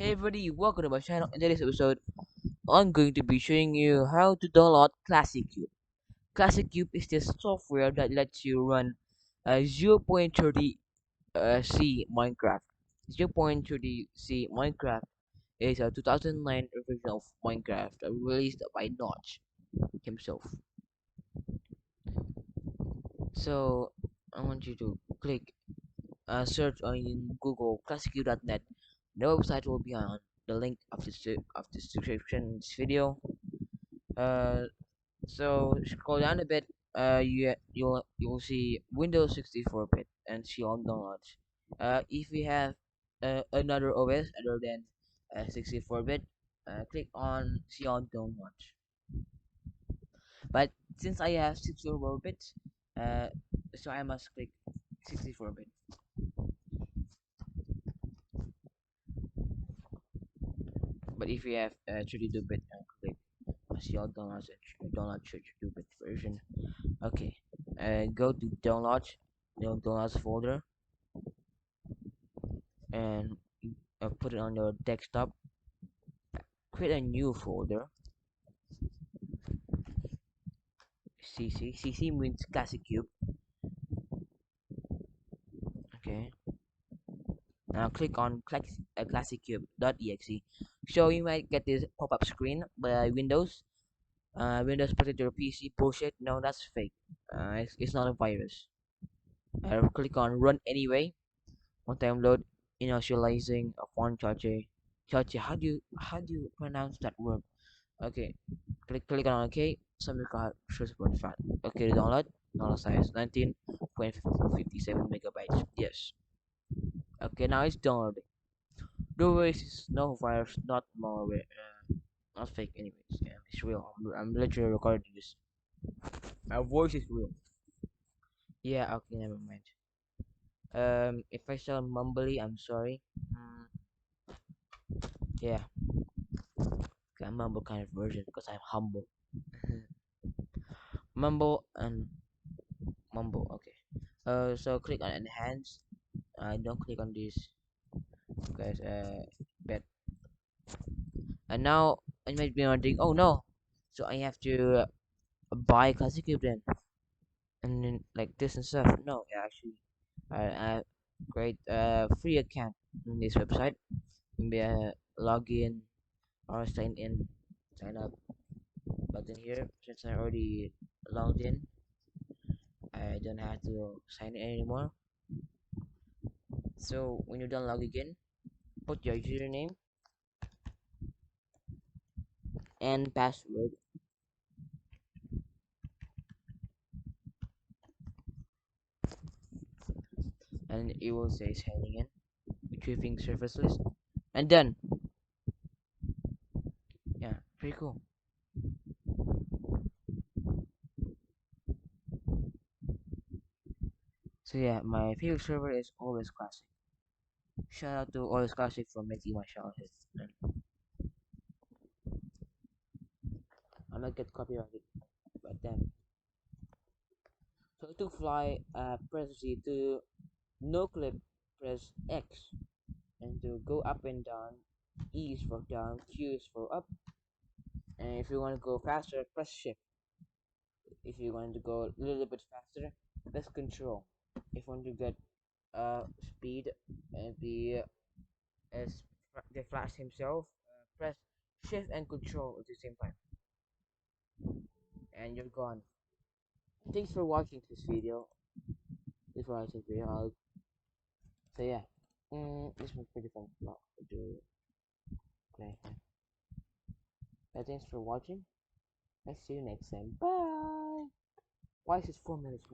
Hey everybody, welcome to my channel. In today's episode, I'm going to be showing you how to download ClassiCube. ClassiCube is this software that lets you run 0.30 C Minecraft. 0.30 C Minecraft is a 2009 version of Minecraft released by Notch himself. So I want you to click search on Google ClassiCube.net. The website will be on the link of the description in this video. Uh, so scroll down a bit. You'll see Windows 64-bit and see on downloads. If you have another OS other than 64-bit, click on see on downloads. But since I have 64-bit, uh, so I must click 64-bit. But if you have 32-bit, click see on downloads and download 32-bit version. Okay, go to downloads, downloads folder, and put it on your desktop. Create a new folder. CC means ClassiCube. Okay. Now click on ClassiCube.exe. So you might get this pop-up screen by Windows. Windows protect your PC. Bullshit. No, that's fake. It's not a virus. Click on Run anyway. One time load initializing a font charger. Charger. How do you pronounce that word? Okay, click on OK. Some card shows for fat. Okay, download size 19.57 megabytes. Yes. Okay, now it's downloading. The voice is no virus, not malware, not fake. Anyways, yeah, it's real. I'm literally recording this. My voice is real. Yeah. Okay, never mind. If I sound mumbly, I'm sorry. Yeah, okay, I'm mumble kind of version because I'm humble. Mumble and mumble. Okay. So click on enhance. Don't click on this guys. Bet. And now I might be wondering, oh no, so I have to buy ClassiCube then, and then like this and stuff. No, yeah, actually, I create a free account on this website. Maybe log in or sign up button here. Since I already logged in, I don't have to sign in anymore. So when you're done log again, put your username and password, and it will say signing in, retrieving service list, and done. Yeah, pretty cool. So yeah, my favorite server is always classic. Shout out to always classic for making my childhood. And I might get copyrighted, but damn. So to fly, press Z. To no clip, press X. And to go up and down, E is for down, Q is for up. And if you want to go faster, press Shift. If you want to go a little bit faster, press Control. If you want to get speed and be as the Flash himself, press Shift and Control at the same time, and you're gone. Thanks for watching this video. Before I take video, so yeah, this was pretty fun to play. But thanks for watching. I'll see you next time. Bye. Why is it 4 minutes?